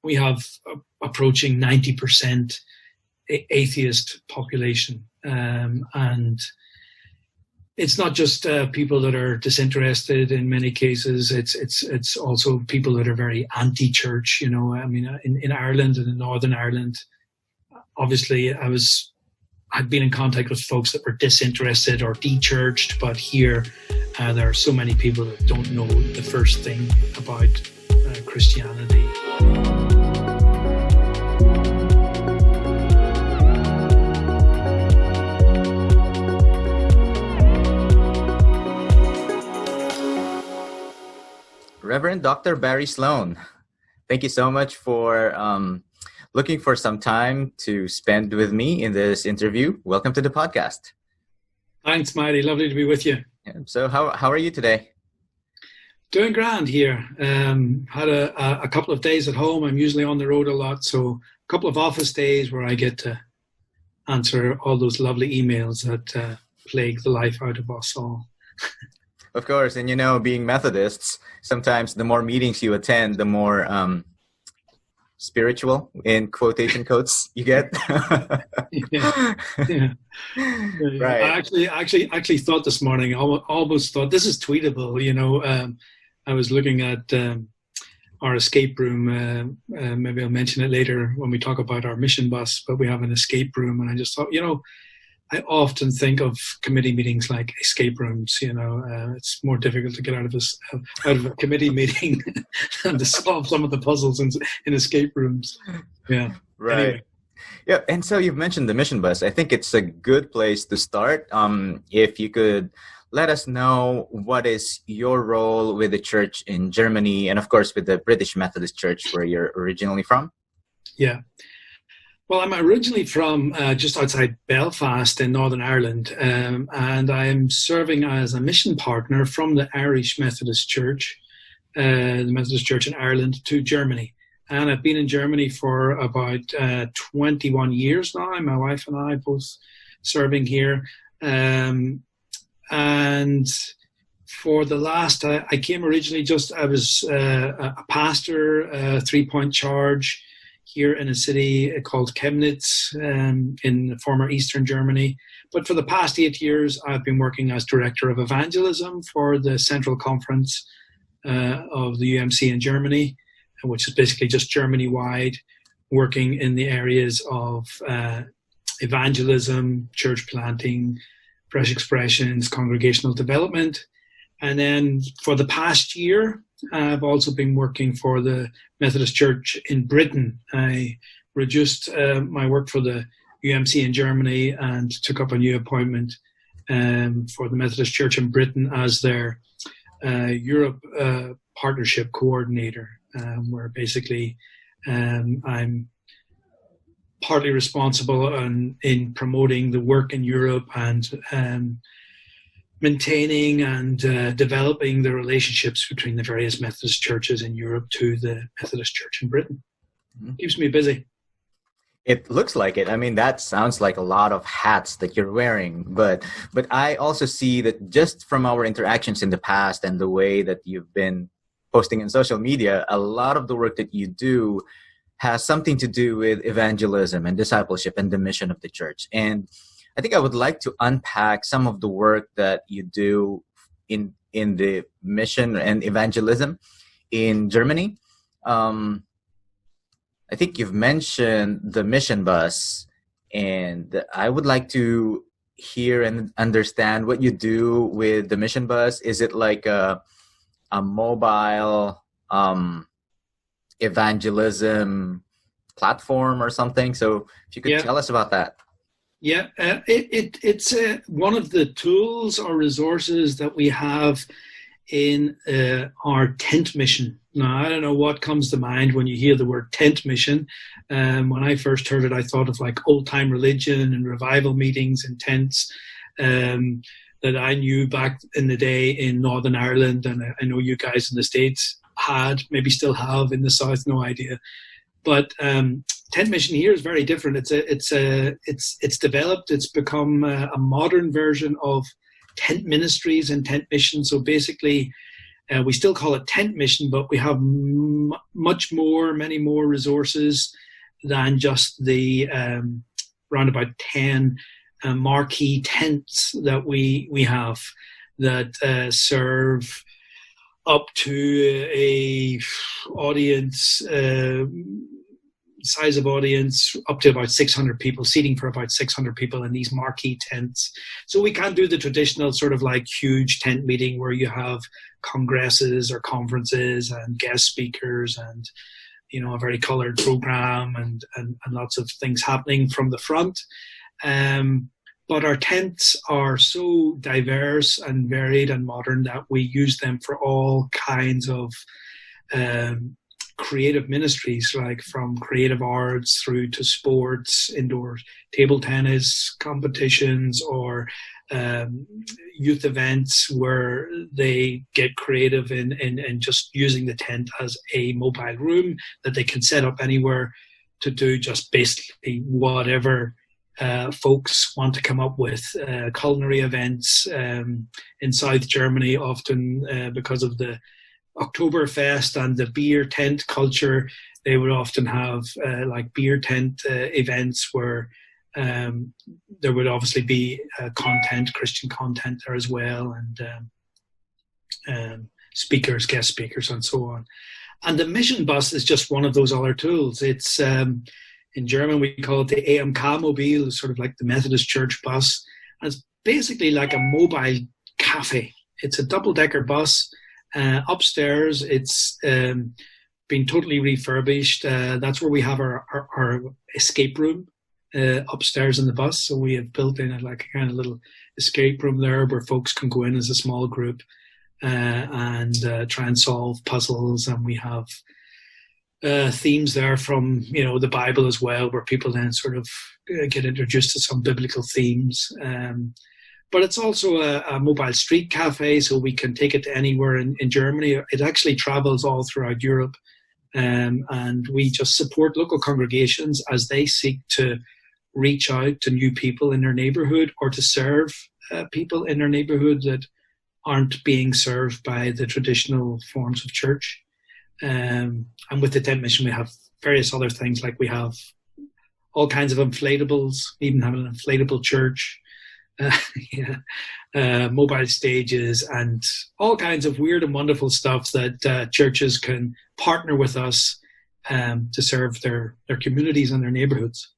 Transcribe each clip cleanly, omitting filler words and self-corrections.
we have approaching 90% atheist population, and it's not just people that are disinterested. In many cases, it's also people that are very anti-church. You know, I mean, in Ireland and in Northern Ireland, obviously, I've been in contact with folks that were disinterested or de-churched, but here there are so many people that don't know the first thing about Christianity. Rev Dr Barry Sloan, thank you so much for looking for some time to spend with me in this interview. Welcome to the podcast. Thanks, Mighty. Lovely to be with you. So how are you today? Doing grand here. Had a couple of days at home. I'm usually on the road a lot, so a couple of office days where I get to answer all those lovely emails that plague the life out of us all. Of course, and you know, being Methodists, sometimes the more meetings you attend, the more spiritual, in quotation quotes, you get. yeah. Right. I actually thought this morning, almost thought this is tweetable. You know, I was looking at our escape room. Maybe I'll mention it later when we talk about our mission bus. But we have an escape room, and I just thought, you know, I often think of committee meetings like escape rooms. You know, it's more difficult to get out of a committee meeting than to solve some of the puzzles in escape rooms. Yeah. Right. Anyway. Yeah. And so you've mentioned the mission bus. I think it's a good place to start. If you could let us know what is your role with the church in Germany and, of course, with the British Methodist Church where you're originally from. Yeah. Well, I'm originally from just outside Belfast in Northern Ireland, and I'm serving as a mission partner from the Irish Methodist Church, the Methodist Church in Ireland, to Germany. And I've been in Germany for about 21 years now. My wife and I both serving here. And for the last, I came originally I was a pastor, 3-point charge, here in a city called Chemnitz in former Eastern Germany. But for the past 8 years, I've been working as Director of Evangelism for the Central Conference of the UMC in Germany, which is basically just Germany-wide, working in the areas of evangelism, church planting, fresh expressions, congregational development. And then for the past year, I've also been working for the Methodist Church in Britain. I reduced my work for the UMC in Germany and took up a new appointment for the Methodist Church in Britain as their Europe partnership coordinator, where basically I'm partly responsible in promoting the work in Europe and maintaining and developing the relationships between the various Methodist churches in Europe to the Methodist Church in Britain. Keeps me busy. It looks like it. I mean, that sounds like a lot of hats that you're wearing. But I also see that just from our interactions in the past and the way that you've been posting in social media, a lot of the work that you do has something to do with evangelism and discipleship and the mission of the church. And I think I would like to unpack some of the work that you do in the mission and evangelism in Germany. I think you've mentioned the mission bus, and I would like to hear and understand what you do with the mission bus. Is it like a mobile evangelism platform or something? So if you could tell us about that. Yeah, it's one of the tools or resources that we have in our tent mission. Now, I don't know what comes to mind when you hear the word tent mission. When I first heard it, I thought of like old-time religion and revival meetings in tents that I knew back in the day in Northern Ireland, and I know you guys in the States had, maybe still have in the South, no idea. But tent mission here is very different. It's developed. It's become a modern version of tent ministries and tent mission. So basically, We still call it tent mission, but we have many more resources than just the around about 10 marquee tents that we have that serve up to a audience size of audience up to about 600 people, seating for about 600 people in these marquee tents. So we can't do the traditional sort of like huge tent meeting where you have congresses or conferences and guest speakers and, you know, a very colored program and lots of things happening from the front. But our tents are so diverse and varied and modern that we use them for all kinds of creative ministries, like from creative arts through to sports, indoor table tennis competitions, or youth events where they get creative in just using the tent as a mobile room that they can set up anywhere to do just basically whatever folks want to come up with. Culinary events in South Germany, often because of the Oktoberfest and the beer tent culture, they would often have like beer tent events where there would obviously be Christian content there as well, and speakers, guest speakers, and so on. And the mission bus is just one of those other tools. It's in German we call it the AMK-Mobil, sort of like the Methodist Church bus. And it's basically like a mobile cafe. It's a double-decker bus. Upstairs, it's been totally refurbished. That's where we have our escape room upstairs in the bus. So we have built in like a kind of little escape room there where folks can go in as a small group and try and solve puzzles. And we have themes there from, you know, the Bible as well, where people then sort of get introduced to some biblical themes. But it's also a mobile street cafe, so we can take it to anywhere in Germany. It actually travels all throughout Europe. And we just support local congregations as they seek to reach out to new people in their neighborhood or to serve people in their neighborhood that aren't being served by the traditional forms of church. And with the tent mission, we have various other things, like we have all kinds of inflatables, even have an inflatable church. Mobile stages and all kinds of weird and wonderful stuff that churches can partner with us to serve their communities and their neighborhoods.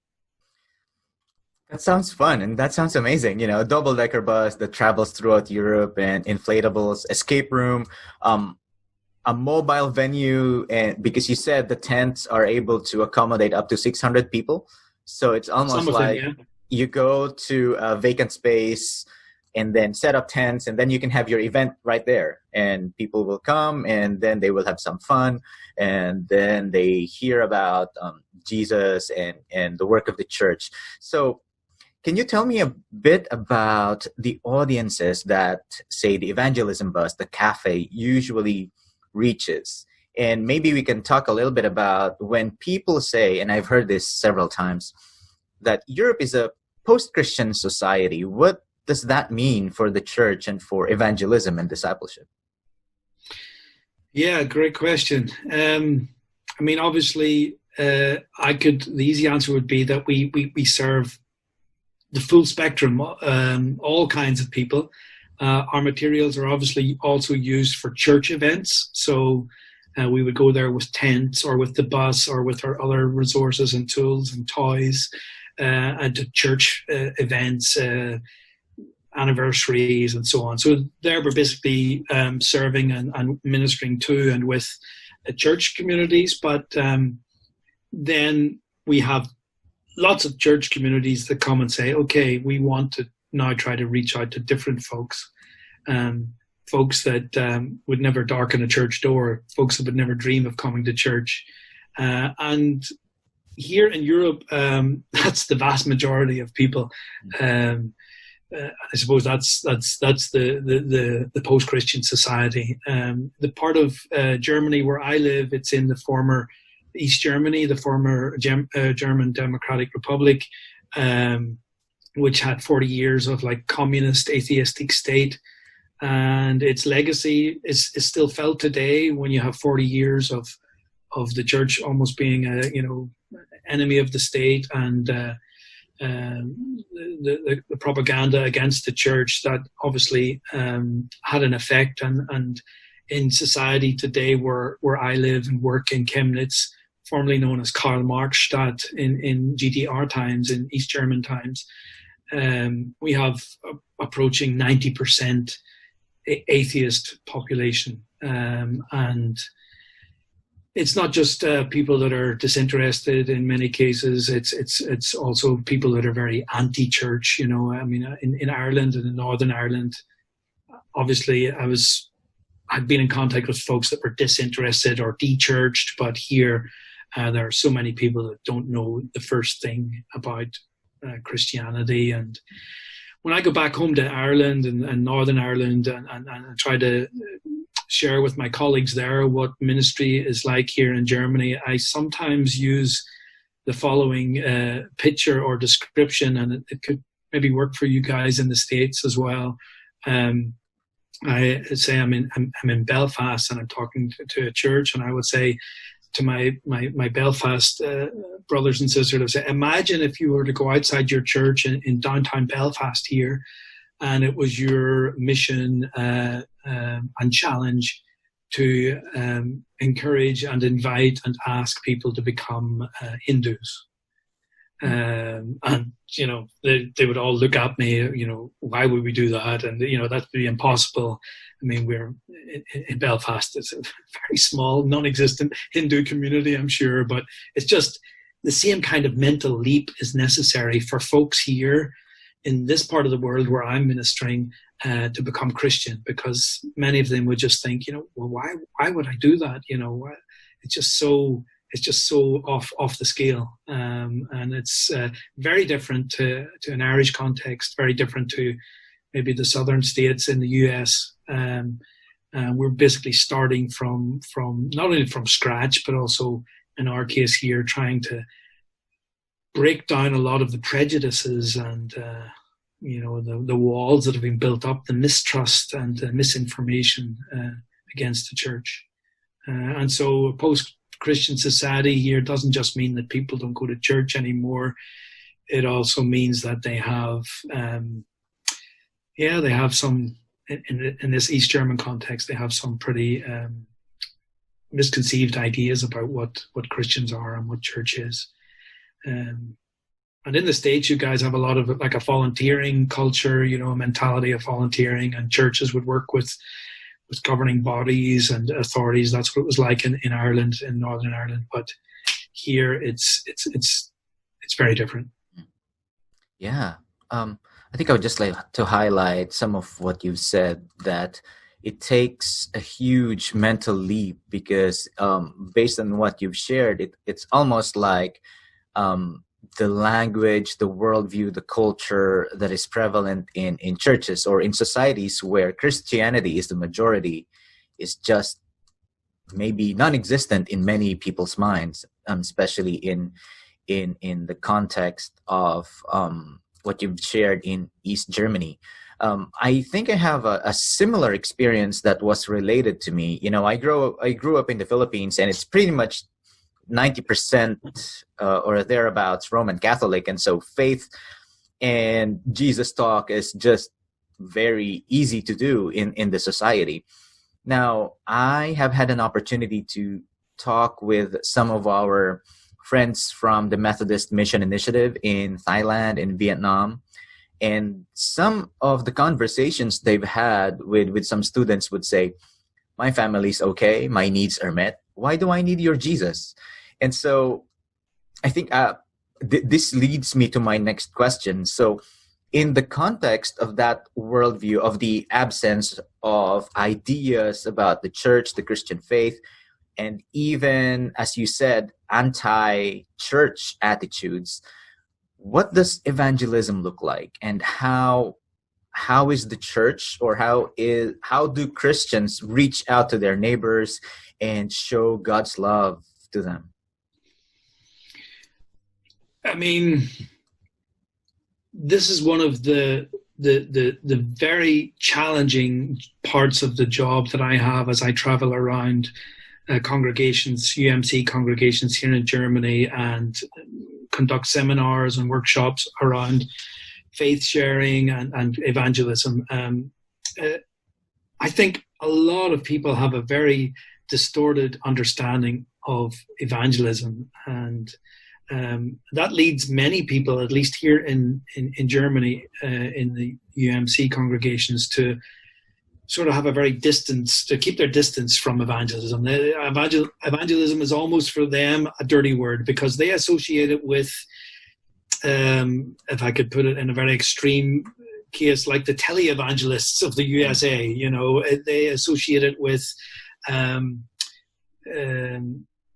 That sounds fun, and that sounds amazing. You know, a double-decker bus that travels throughout Europe, and inflatables, escape room, a mobile venue, and because you said the tents are able to accommodate up to 600 people, so it's almost like you go to a vacant space and then set up tents, and then you can have your event right there, and people will come, and then they will have some fun, and then they hear about Jesus and the work of the church. So can you tell me a bit about the audiences that, say, the evangelism bus, the cafe, usually reaches? And maybe we can talk a little bit about when people say, and I've heard this several times, that Europe is a post-Christian society. What does that mean for the church and for evangelism and discipleship? Yeah, great question. I mean, obviously, the easy answer would be that we serve the full spectrum, all kinds of people. Our materials are obviously also used for church events. So we would go there with tents or with the bus or with our other resources and tools and toys and to church events, anniversaries and so on. So there we're basically serving and ministering to and with church communities. But then we have lots of church communities that come and say, okay, we want to now try to reach out to different folks, folks that would never darken a church door, folks that would never dream of coming to church. And here in Europe, that's the vast majority of people. I suppose that's the post-Christian society. The part of Germany where I live, it's in the former East Germany, the former German Democratic Republic, which had 40 years of like communist atheistic state. and its legacy is still felt today when you have 40 years of the church almost being a enemy of the state, and the propaganda against the church that obviously had an effect. And in society today, where I live and work in Chemnitz, formerly known as Karl-Marx-Stadt in GDR times, in East German times, we have approaching 90% atheist population, and it's not just people that are disinterested. In many cases, it's also people that are very anti-church. I mean, in Ireland and in Northern Ireland, obviously, I'd been in contact with folks that were disinterested or de-churched, but here there are so many people that don't know the first thing about Christianity. And when I go back home to Ireland and Northern Ireland and try to share with my colleagues there what ministry is like here in Germany, I sometimes use the following picture or description, and it could maybe work for you guys in the States as well. I say I'm in Belfast and I'm talking to a church, and I would say to my Belfast brothers and sisters, I would say, imagine if you were to go outside your church in downtown Belfast here, and it was your mission and challenge to encourage and invite and ask people to become Hindus. And they would all look at me, why would we do that? And that'd be impossible. I mean, we're in Belfast. It's a very small, non-existent Hindu community, I'm sure, but it's just the same kind of mental leap is necessary for folks here in this part of the world where I'm ministering to become Christian, because many of them would just think, well, why would I do that? It's just so off the scale, and it's very different to an Irish context, very different to maybe the southern states in the US. We're basically starting from not only from scratch, but also in our case here, trying to break down a lot of the prejudices and the walls that have been built up, the mistrust and the misinformation against the church. And so post-Christian society here doesn't just mean that people don't go to church anymore. It also means that they have some, in this East German context, they have some pretty misconceived ideas about what Christians are and what church is. And in the States, you guys have a lot of like a volunteering culture, a mentality of volunteering, and churches would work with governing bodies and authorities. That's what it was like in Ireland, in Northern Ireland. But here, it's very different. Yeah. I think I would just like to highlight some of what you've said, that it takes a huge mental leap because based on what you've shared, it's almost like the language, the worldview, the culture that is prevalent in churches or in societies where Christianity is the majority is just maybe non-existent in many people's minds, especially in the context of what you've shared in East Germany. I think I have a similar experience that was related to me. I grew up in the Philippines, and it's pretty much 90% or thereabouts Roman Catholic, and so faith and Jesus talk is just very easy to do in the society. Now, I have had an opportunity to talk with some of our friends from the Methodist Mission Initiative in Thailand and Vietnam, and some of the conversations they've had with some students would say, my family's okay, my needs are met, why do I need your Jesus? And so I think this leads me to my next question. So in the context of that worldview, of the absence of ideas about the church, the Christian faith, and even, as you said, anti-church attitudes, what does evangelism look like? And how is the church, or how do Christians reach out to their neighbors and show God's love to them? I mean, this is one of the the very challenging parts of the job that I have as I travel around congregations, UMC congregations here in Germany, and conduct seminars and workshops around faith sharing and evangelism. I think a lot of people have a very distorted understanding of evangelism, and that leads many people, at least here in Germany, in the UMC congregations, to sort of have a very distance, to keep their distance from evangelism. Evangelism is almost for them a dirty word, because they associate it with, if I could put it in a very extreme case, like the televangelists of the USA. You know, they associate it with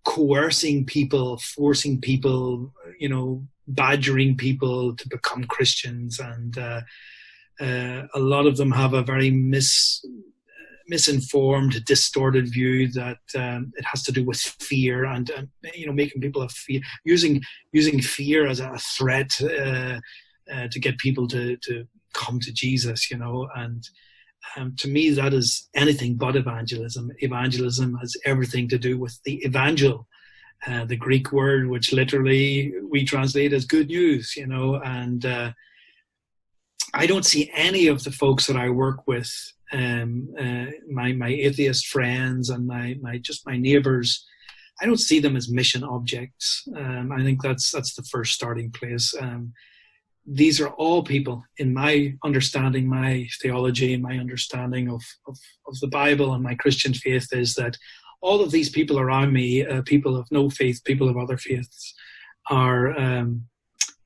coercing people, forcing people, you know, badgering people to become Christians, and a lot of them have a very misinformed, distorted view that it has to do with fear and you know, making people have fear, using fear as a threat to get people to come to Jesus, you know. And to me, that is anything but evangelism. Evangelism has everything to do with the evangel, the Greek word, which literally we translate as good news, you know. And I don't see any of the folks that I work with, my atheist friends and my neighbors, I don't see them as mission objects. I think that's the first starting place. These are all people, in my understanding, my theology, and my understanding of the Bible and my Christian faith, is that all of these people around me, people of no faith, people of other faiths, are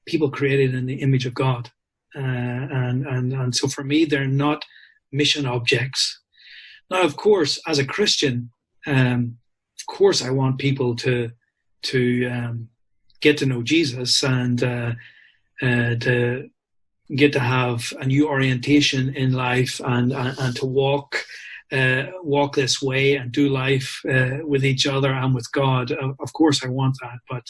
people created in the image of God. And so for me, they're not mission objects. Now, of course, as a Christian, of course, I want people to get to know Jesus and to get to have a new orientation in life and to walk this way and do life with each other and with God. Of course, I want that, but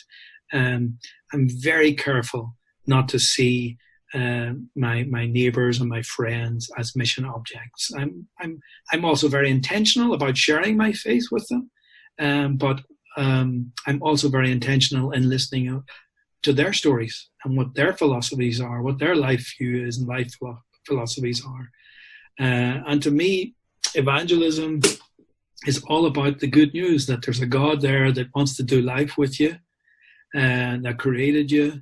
I'm very careful not to see my neighbors and my friends as mission objects. I'm also very intentional about sharing my faith with them, but I'm also very intentional in listening to their stories and what their philosophies are, what their life view is and life philosophies are. And to me, evangelism is all about the good news that there's a God there that wants to do life with you, and that created you,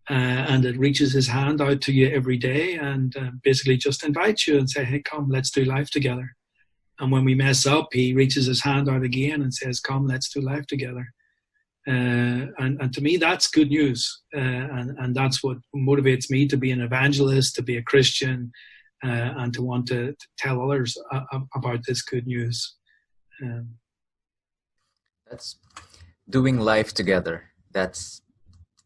and that reaches his hand out to you every day and basically just invites you and say, hey, come, let's do life together. And when we mess up, he reaches his hand out again and says, come, let's do life together. And to me, that's good news. And that's what motivates me to be an evangelist, to be a Christian, and to want to tell others about this good news. That's doing life together. That's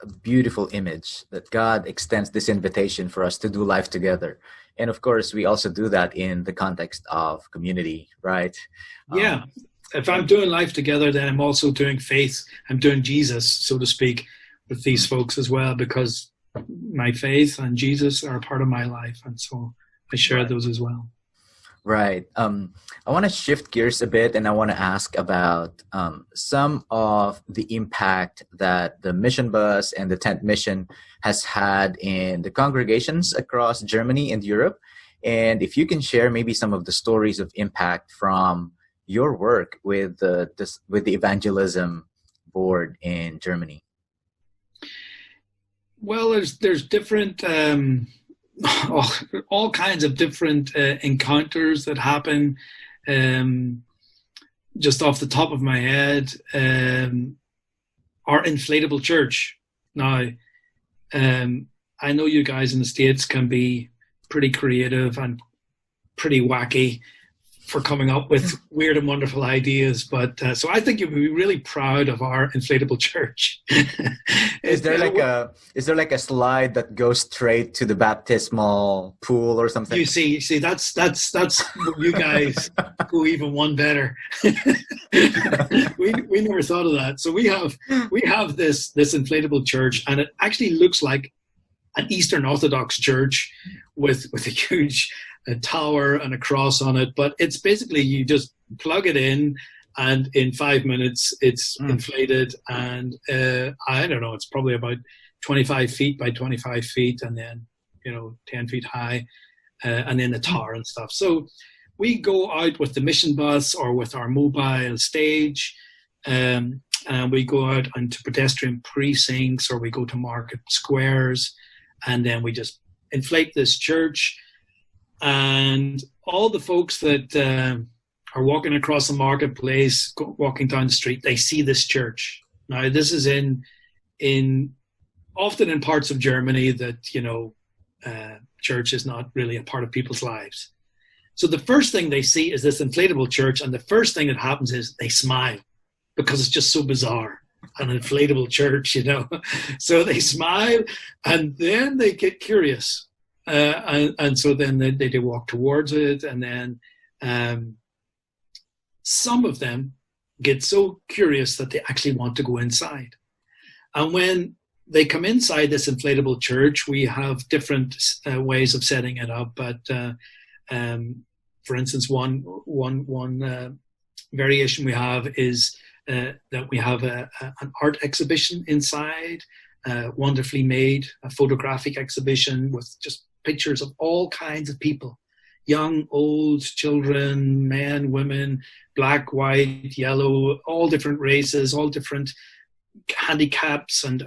a beautiful image that God extends this invitation for us to do life together. And of course, we also do that in the context of community, right? Yeah. If I'm doing life together, then I'm also doing faith. I'm doing Jesus, so to speak, with these folks as well, because my faith and Jesus are a part of my life. And so I share those as well. Right. I want to shift gears a bit, and I want to ask about some of the impact that the Mission Bus and the Tent Mission has had in the congregations across Germany and Europe. And if you can share maybe some of the stories of impact from your work with the evangelism board in Germany. Well, there's different all kinds of different encounters that happen. Just off the top of my head, our inflatable church. Now, I know you guys in the States can be pretty creative and pretty wacky for coming up with weird and wonderful ideas, but so I think you'd be really proud of our inflatable church. Is there like a slide that goes straight to the baptismal pool or something? You see, that's you guys go even one better. we never thought of that. So we have this inflatable church, and it actually looks like an Eastern Orthodox church with a huge tower and a cross on it. But it's basically, you just plug it in, and in 5 minutes it's inflated, and I don't know, it's probably about 25 feet by 25 feet, and then 10 feet high, and then the tower and stuff. So we go out with the mission bus or with our mobile stage, and we go out into pedestrian precincts, or we go to market squares, and then we just inflate this church. And all the folks that are walking across the marketplace, walking down the street, they see this church. Now, this is often in parts of Germany that, church is not really a part of people's lives. So the first thing they see is this inflatable church, and the first thing that happens is they smile, because it's just so bizarre, an inflatable church, So they smile, and then they get curious. And so then they walk towards it, and then some of them get so curious that they actually want to go inside. And when they come inside this inflatable church, we have different ways of setting it up. But for instance, one variation we have is that we have an art exhibition inside, wonderfully made, a photographic exhibition with just pictures of all kinds of people, young, old, children, men, women, black, white, yellow, all different races, all different handicaps and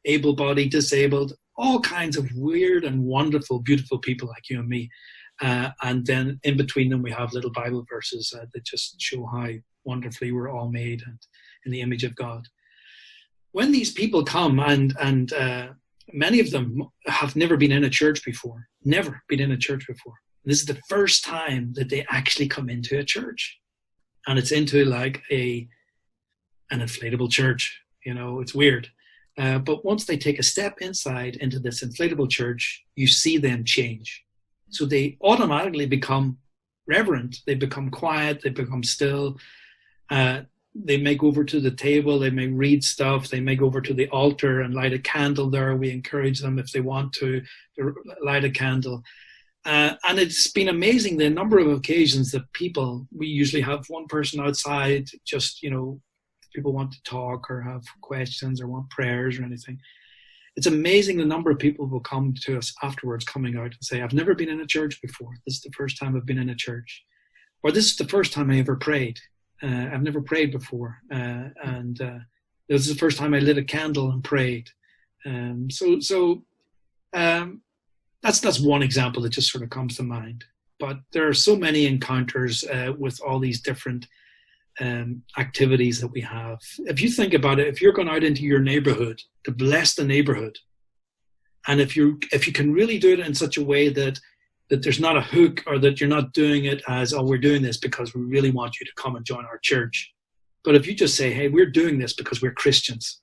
able-bodied, disabled, all kinds of weird and wonderful, beautiful people like you and me. And then in between them, we have little Bible verses that just show how wonderfully we're all made and in the image of God. When these people come, and many of them have never been in a church before, This is the first time that they actually come into a church. And it's into like an inflatable church. It's weird. But once they take a step inside into this inflatable church, you see them change. So they automatically become reverent. They become quiet. They become still. They may go over to the table. They may read stuff. They may go over to the altar and light a candle there. We encourage them, if they want to light a candle. And it's been amazing the number of occasions that we usually have one person outside, just, people want to talk or have questions or want prayers or anything. It's amazing the number of people who will come to us afterwards, coming out and say, I've never been in a church before. This is the first time I've been in a church. Or this is the first time I ever prayed. I've never prayed before. And this is the first time I lit a candle and prayed. That's one example that just sort of comes to mind. But there are so many encounters with all these different activities that we have. If you think about it, if you're going out into your neighborhood to bless the neighborhood, and if you can really do it in such a way that there's not a hook, or that you're not doing it as, we're doing this because we really want you to come and join our church. But if you just say, hey, we're doing this because we're Christians.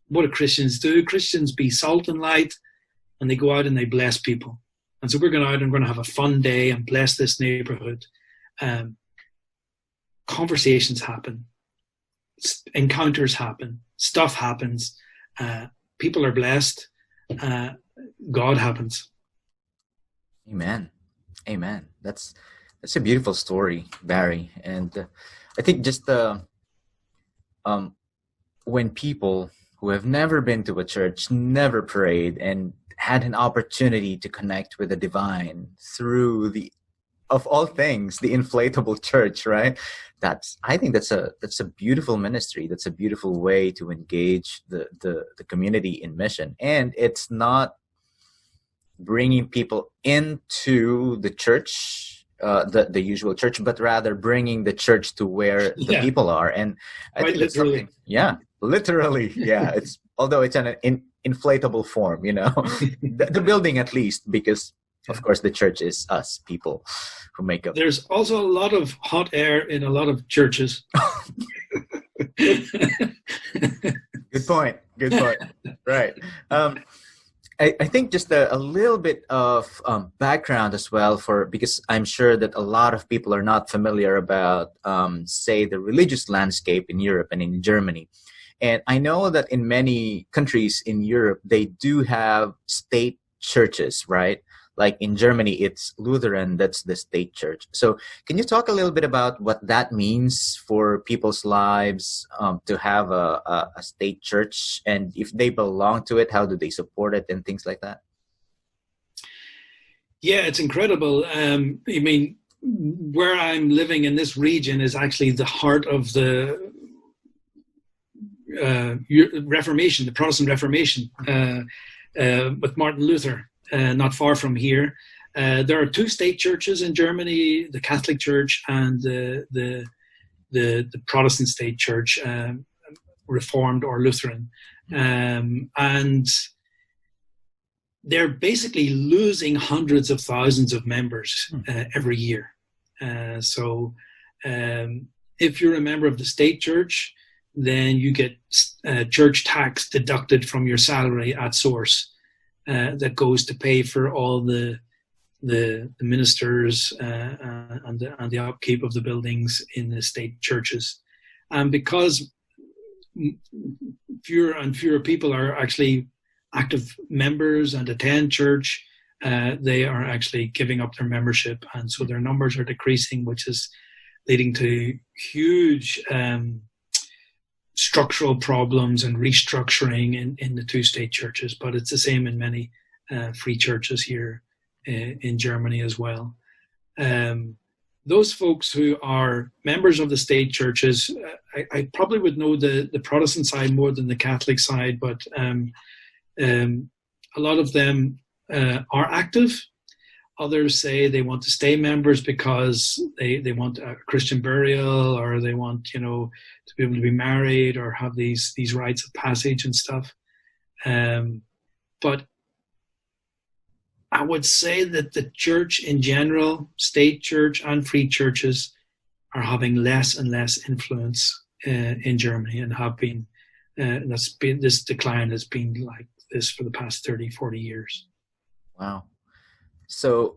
What do Christians do? Christians be salt and light, and they go out and they bless people. And so we're going out and we're going to have a fun day and bless this neighborhood. Conversations happen, encounters happen, stuff happens, people are blessed, God happens. Amen. That's a beautiful story, Barry. And I think just when people who have never been to a church, never prayed, and had an opportunity to connect with the divine through of all things, the inflatable church, right? I think that's a beautiful ministry. That's a beautiful way to engage the community in mission. And it's not bringing people into the church, the usual church, but rather bringing the church to where the people are. And I think literally. Literally. Yeah. Although it's an inflatable form, the building at least, because of course the church is us people who make up. There's also a lot of hot air in a lot of churches. Good point. Right. I think just a little bit of background as well, because I'm sure that a lot of people are not familiar about, say, the religious landscape in Europe and in Germany. And I know that in many countries in Europe, they do have state churches, right? Like in Germany, it's Lutheran, that's the state church. So can you talk a little bit about what that means for people's lives, to have a state church? And if they belong to it, how do they support it and things like that? Yeah, it's incredible. I mean, where I'm living in this region is actually the heart of the Reformation, the Protestant Reformation, with Martin Luther. Not far from here, there are two state churches in Germany: the Catholic Church and the Protestant state church, Reformed or Lutheran, and they're basically losing hundreds of thousands of members every year. So if you're a member of the state church, then you get church tax deducted from your salary at source. That goes to pay for all the ministers and the upkeep of the buildings in the state churches. And because fewer and fewer people are actually active members and attend church, they are actually giving up their membership, and so their numbers are decreasing, which is leading to huge structural problems and restructuring in the two state churches. But it's the same in many free churches here in Germany as well. Those folks who are members of the state churches, I probably would know the Protestant side more than the Catholic side, but a lot of them are active. Others say they want to stay members because they want a Christian burial, or they want, to be able to be married or have these rites of passage and stuff. But I would say that the church in general, state church and free churches, are having less and less influence in Germany, and have been. This decline has been like this for the past 30, 40 years. Wow. So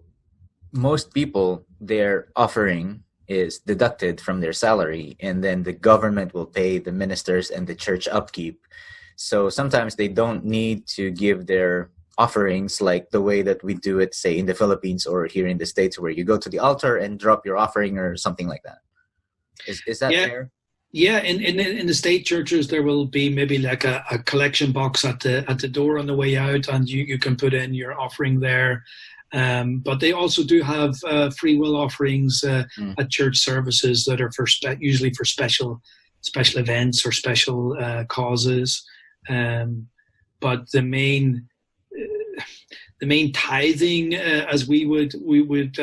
most people, their offering is deducted from their salary, and then the government will pay the ministers and the church upkeep. So sometimes they don't need to give their offerings like the way that we do it, say, in the Philippines or here in the States, where you go to the altar and drop your offering or something like that. Is that fair? Yeah, in the state churches, there will be maybe like a collection box at the door on the way out, and you can put in your offering there. But they also do have free will offerings at church services that are usually for special events or special causes. But the main tithing, as we would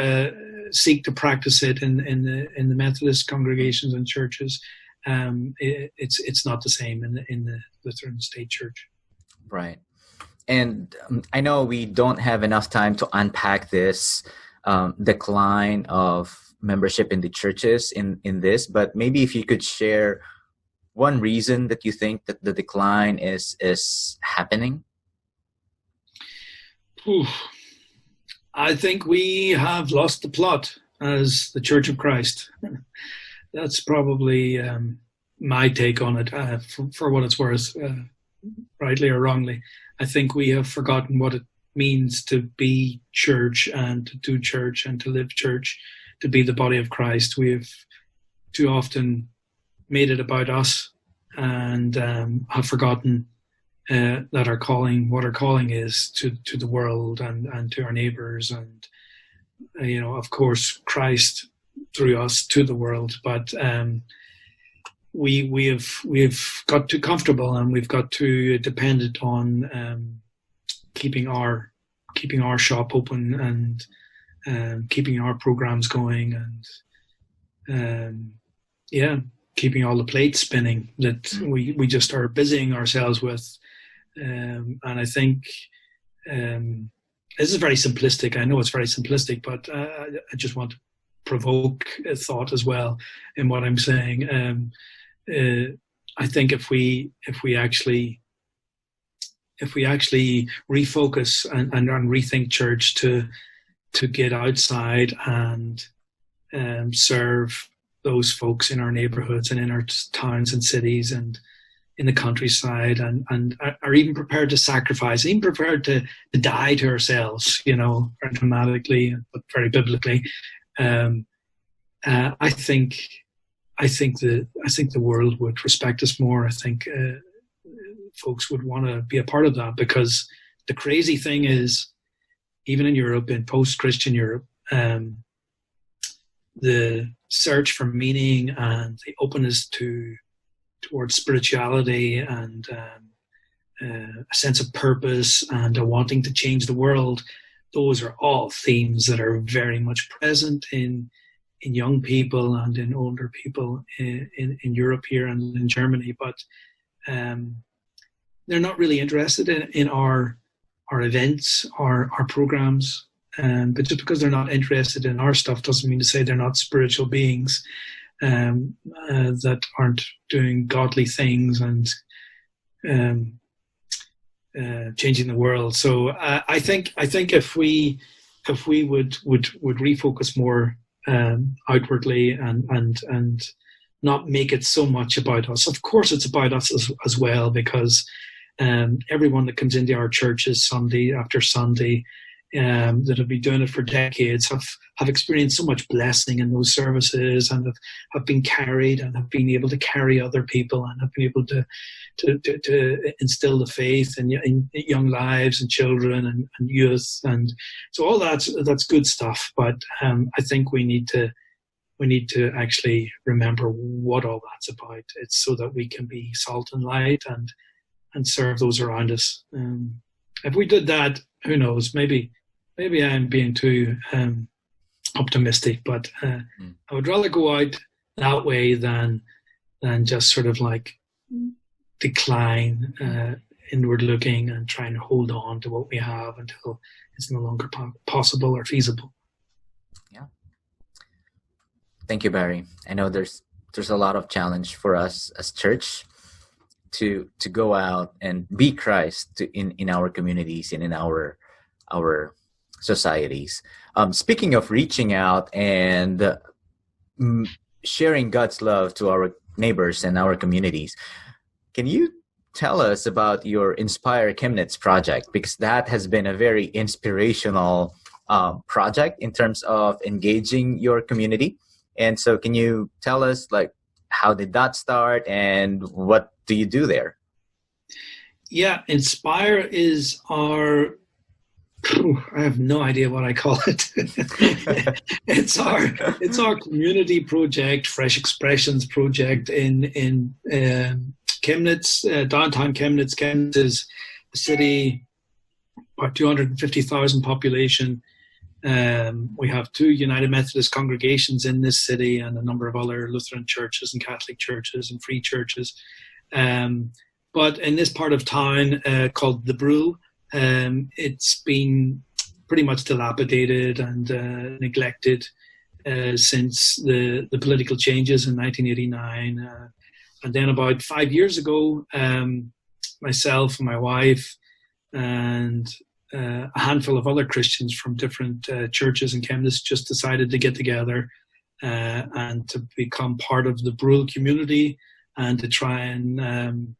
seek to practice it in the Methodist congregations and churches, it's not the same in the Lutheran State Church. Right. And I know we don't have enough time to unpack this decline of membership in the churches in this, but maybe if you could share one reason that you think that the decline is happening. I think we have lost the plot as the Church of Christ. That's probably my take on it, for what it's worth, rightly or wrongly. I think we have forgotten what it means to be church and to do church and to live church, to be the body of Christ. We have too often made it about us and have forgotten that our calling is to the world and to our neighbors, and of course Christ through us to the world. But we've got too comfortable, and we've got too dependent on keeping our shop open and keeping our programs going, and keeping all the plates spinning that we just are busying ourselves with. And I think this is very simplistic. I know it's very simplistic, but I just want to provoke a thought as well in what I'm saying. I think if we actually refocus and rethink church to get outside and serve those folks in our neighborhoods and in our towns and cities, and in the countryside, and are even prepared to sacrifice, even prepared to die to ourselves, very dramatically, but very biblically. I think the world would respect us more. I think folks would want to be a part of that, because the crazy thing is, even in Europe, in post-Christian Europe, the search for meaning and the openness towards spirituality and a sense of purpose and a wanting to change the world, those are all themes that are very much present in young people and in older people in Europe here and in Germany. But they're not really interested in our events, our programs. But just because they're not interested in our stuff doesn't mean to say they're not spiritual beings that aren't doing godly things and changing the world. So I think if we would refocus more outwardly and not make it so much about us. Of course, it's about us as well, because everyone that comes into our churches Sunday after Sunday, that have been doing it for decades, have experienced so much blessing in those services, and have been carried and have been able to carry other people and have been able to instill the faith in young lives and children and youth, and so all that's good stuff. But I think we need to actually remember what all that's about. It's so that we can be salt and light and serve those around us. If we did that, who knows? Maybe I'm being too optimistic, but I would rather go out that way than just sort of like decline, inward looking, and trying to hold on to what we have until it's no longer possible or feasible. Yeah. Thank you, Barry. I know there's a lot of challenge for us as church to go out and be Christ in our communities and in our societies. Speaking of reaching out and sharing God's love to our neighbors and our communities, can you tell us about your Inspire Chemnitz project? Because that has been a very inspirational project in terms of engaging your community. And so can you tell us, like, how did that start and what do you do there? Yeah, Inspire is I have no idea what I call it. It's our community project, Fresh Expressions project in Chemnitz, downtown Chemnitz. Chemnitz is a city, about 250,000 population. We have 2 United Methodist congregations in this city and a number of other Lutheran churches and Catholic churches and free churches. But in this part of town called the Brule, it's been pretty much dilapidated and neglected since the political changes in 1989. And then about 5 years ago, myself and my wife and a handful of other Christians from different churches in Chemnitz just decided to get together and to become part of the Brule community and to try and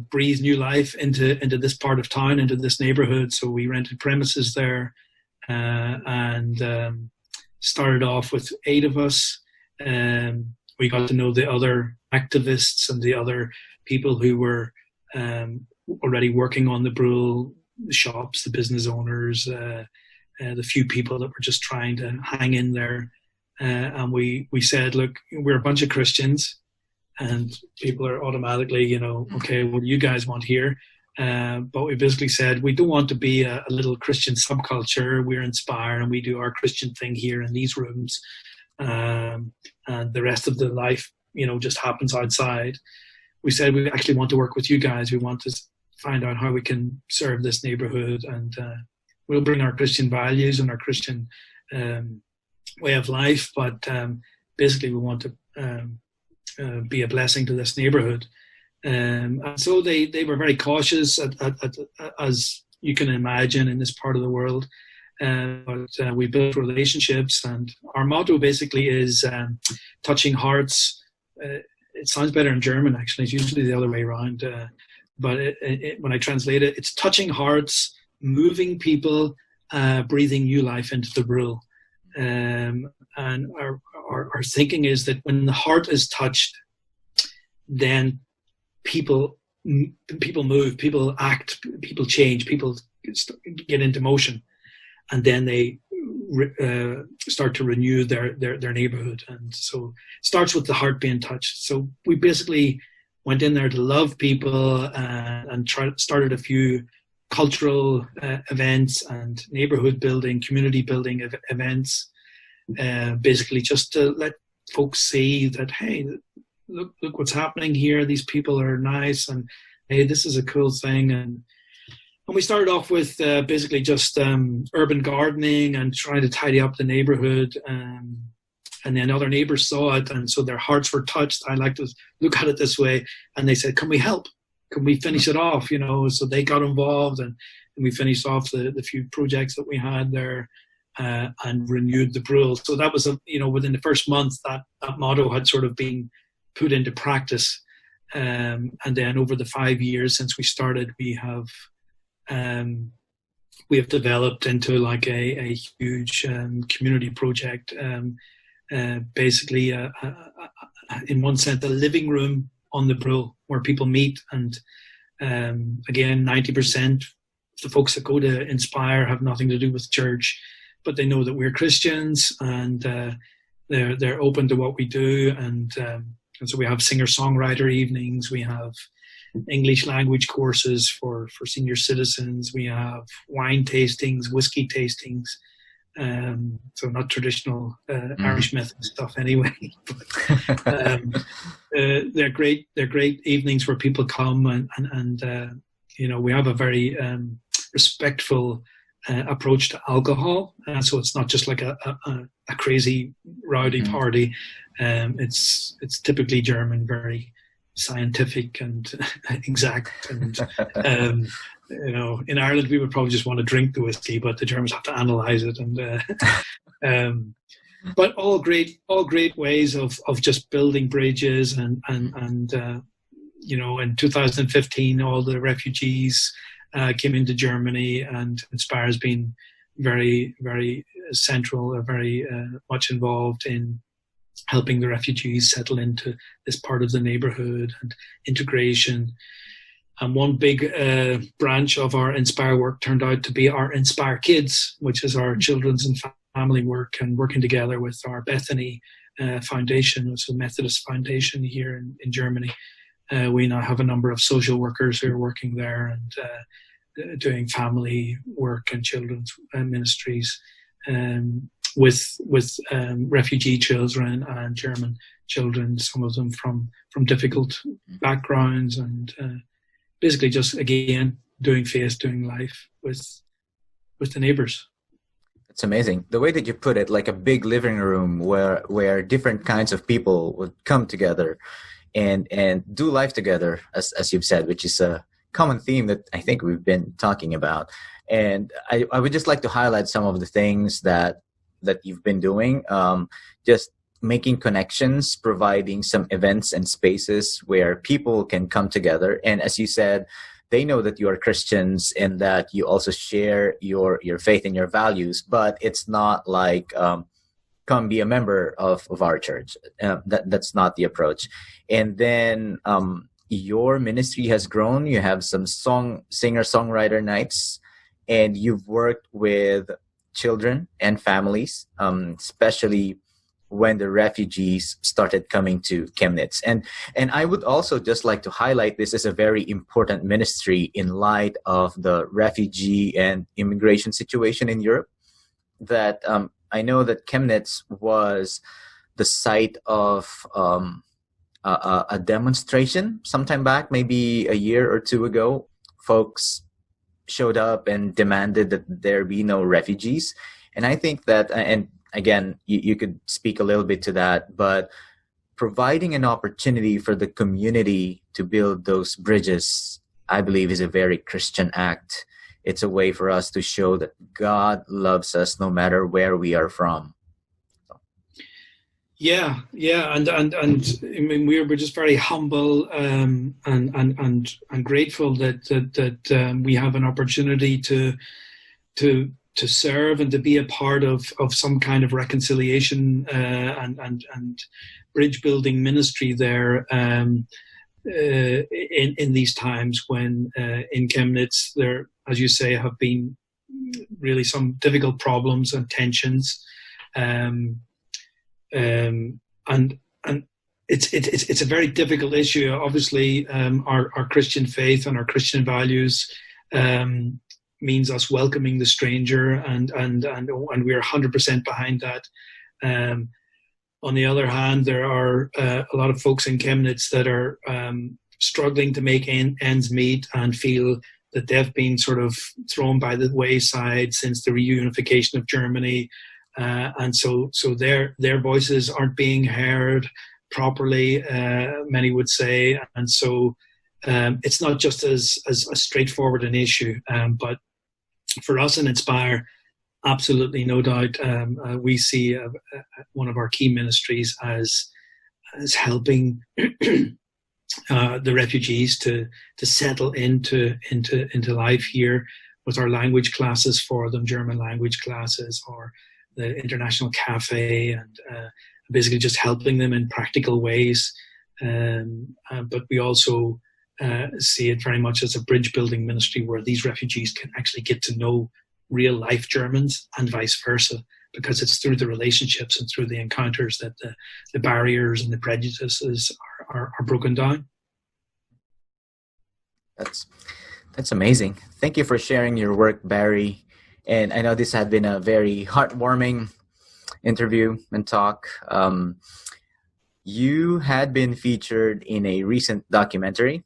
breathe new life into this part of town, into this neighborhood. So we rented premises there and started off with 8 of us. We got to know the other activists and the other people who were already working on the Brule, the shops, the business owners, the few people that were just trying to hang in there. And we said, look, we're a bunch of Christians. And people are automatically, okay, what do you guys want here? But we basically said, we don't want to be a little Christian subculture. We're Inspire and we do our Christian thing here in these rooms. And the rest of the life, just happens outside. We said, we actually want to work with you guys. We want to find out how we can serve this neighborhood, and we'll bring our Christian values and our Christian way of life. But basically we want to be a blessing to this neighborhood. And so they were very cautious, as you can imagine, in this part of the world. But we built relationships, and our motto basically is touching hearts it sounds better in German, actually. It's usually the other way around. But when I translate it, it's touching hearts, moving people, breathing new life into the brule. And our thinking is that when the heart is touched, then people move, people act, people change, people get into motion, and then they start to renew their neighborhood. And so it starts with the heart being touched. So we basically went in there to love people and started a few cultural events and neighborhood building, community building events, basically just to let folks see that, hey, look what's happening here. These people are nice, and hey, this is a cool thing. And we started off with basically just urban gardening and trying to tidy up the neighborhood. And then other neighbors saw it, and so their hearts were touched. I like to look at it this way. And they said, can we help? Can we finish it off? So they got involved, and we finished off the few projects that we had there and renewed the brule. So that was, within the first month, that motto had sort of been put into practice. And then over the 5 years since we started, we have developed into like a huge community project. Basically, in one sense, a living room on the brule where people meet. And again, 90% of the folks that go to Inspire have nothing to do with church, but they know that we're Christians, and they're open to what we do. And so we have singer-songwriter evenings. We have English language courses for senior citizens. We have wine tastings, whiskey tastings. So not traditional Irish method stuff anyway. But, they're great. They're great evenings where people come and we have a very respectful approach to alcohol. So it's not just like a crazy rowdy party. It's typically German, very scientific and exact. And in Ireland we would probably just want to drink the whiskey, but the Germans have to analyze it. And but all great ways of just building bridges. And in 2015 all the refugees came into Germany, and Inspire has been very, very central, very much involved in helping the refugees settle into this part of the neighborhood and integration. And one big branch of our Inspire work turned out to be our Inspire Kids, which is our children's and family work, and working together with our Bethany Foundation, which is a Methodist foundation here in Germany. We now have a number of social workers who are working there and doing family work and children's ministries with refugee children and German children, some of them from difficult backgrounds, and basically just, again, doing life with the neighbors. It's amazing. The way that you put it, like a big living room where different kinds of people would come together and do life together, as you've said, which is a common theme that I think we've been talking about. And I would just like to highlight some of the things that you've been doing. Just making connections, providing some events and spaces where people can come together. And as you said, they know that you are Christians and that you also share your faith and your values, but it's not like come be a member of our church. That's not the approach. And then your ministry has grown. You have some singer-songwriter nights, and you've worked with children and families, especially when the refugees started coming to Chemnitz. And I would also just like to highlight this as a very important ministry in light of the refugee and immigration situation in Europe, that I know that Chemnitz was the site of a demonstration sometime back, maybe a year or two ago. Folks showed up and demanded that there be no refugees. And I think that, and again, you could speak a little bit to that, but providing an opportunity for the community to build those bridges, I believe, is a very Christian act. It's a way for us to show that God loves us no matter where we are from. Yeah, and I mean we're just very humble and grateful that we have an opportunity to serve and to be a part of some kind of reconciliation and bridge building ministry there in these times when in Chemnitz there, as you say, have been really some difficult problems and tensions. And it's a very difficult issue. Obviously, our Christian faith and our Christian values means us welcoming the stranger, and we are 100% behind that. On the other hand, there are a lot of folks in Chemnitz that are struggling to make ends meet and feel that they've been sort of thrown by the wayside since the reunification of Germany. And so their voices aren't being heard properly, many would say. And so it's not just as straightforward an issue. But for us in Inspire, absolutely no doubt, we see one of our key ministries as helping the refugees to settle into life here with our language classes for them, German language classes, or the International Cafe, and basically just helping them in practical ways. But we also see it very much as a bridge building ministry where these refugees can actually get to know real life Germans and vice versa, because it's through the relationships and through the encounters that the barriers and the prejudices are broken down. That's amazing. Thank you for sharing your work, Barry. And I know this had been a very heartwarming interview and talk. You had been featured in a recent documentary,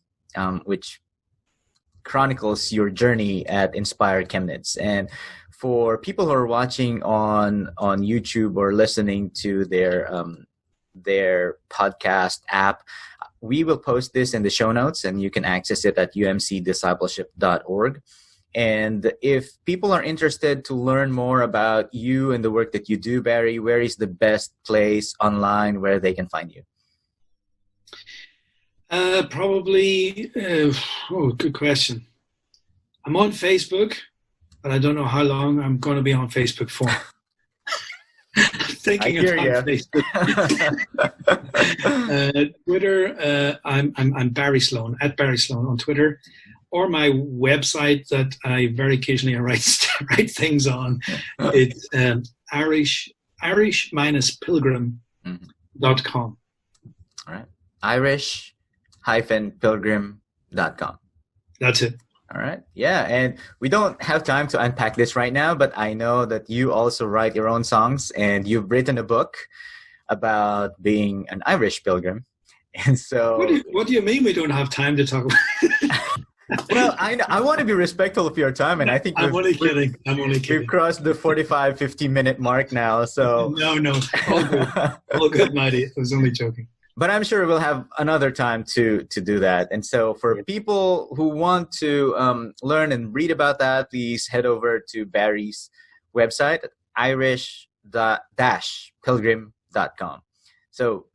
which chronicles your journey at Inspire Chemnitz. And for people who are watching on YouTube or listening to their podcast app, we will post this in the show notes, and you can access it at umcdiscipleship.org. And if people are interested to learn more about you and the work that you do, Barry, where is the best place online where they can find you? Probably, good question. I'm on Facebook, but I don't know how long I'm going to be on Facebook for. Thinking about Facebook. Twitter, I'm Barry Sloan, at Barry Sloan on Twitter. Or my website that I very occasionally write things on. It's irish-pilgrim.com. All right. irish-pilgrim.com. That's it. All right. Yeah. And we don't have time to unpack this right now, but I know that you also write your own songs, and you've written a book about being an Irish pilgrim. And so... What do you mean we don't have time to talk about it? Well, I want to be respectful of your time, and I think I'm only kidding. We've crossed the 50-minute mark now, so... No. All good, Maddie. I was only joking. But I'm sure we'll have another time to do that. And so for people who want to learn and read about that, please head over to Barry's website, irish-pilgrim.com. So,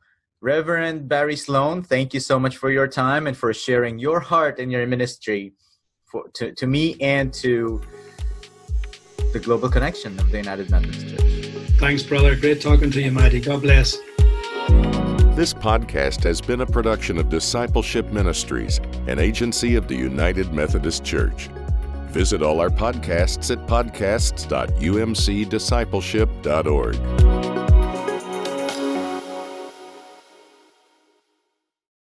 Reverend Barry Sloan, thank you so much for your time and for sharing your heart and your ministry to me and to the global connection of the United Methodist Church. Thanks, brother. Great talking to you, Maddie. God bless. This podcast has been a production of Discipleship Ministries, an agency of the United Methodist Church. Visit all our podcasts at podcasts.umcdiscipleship.org.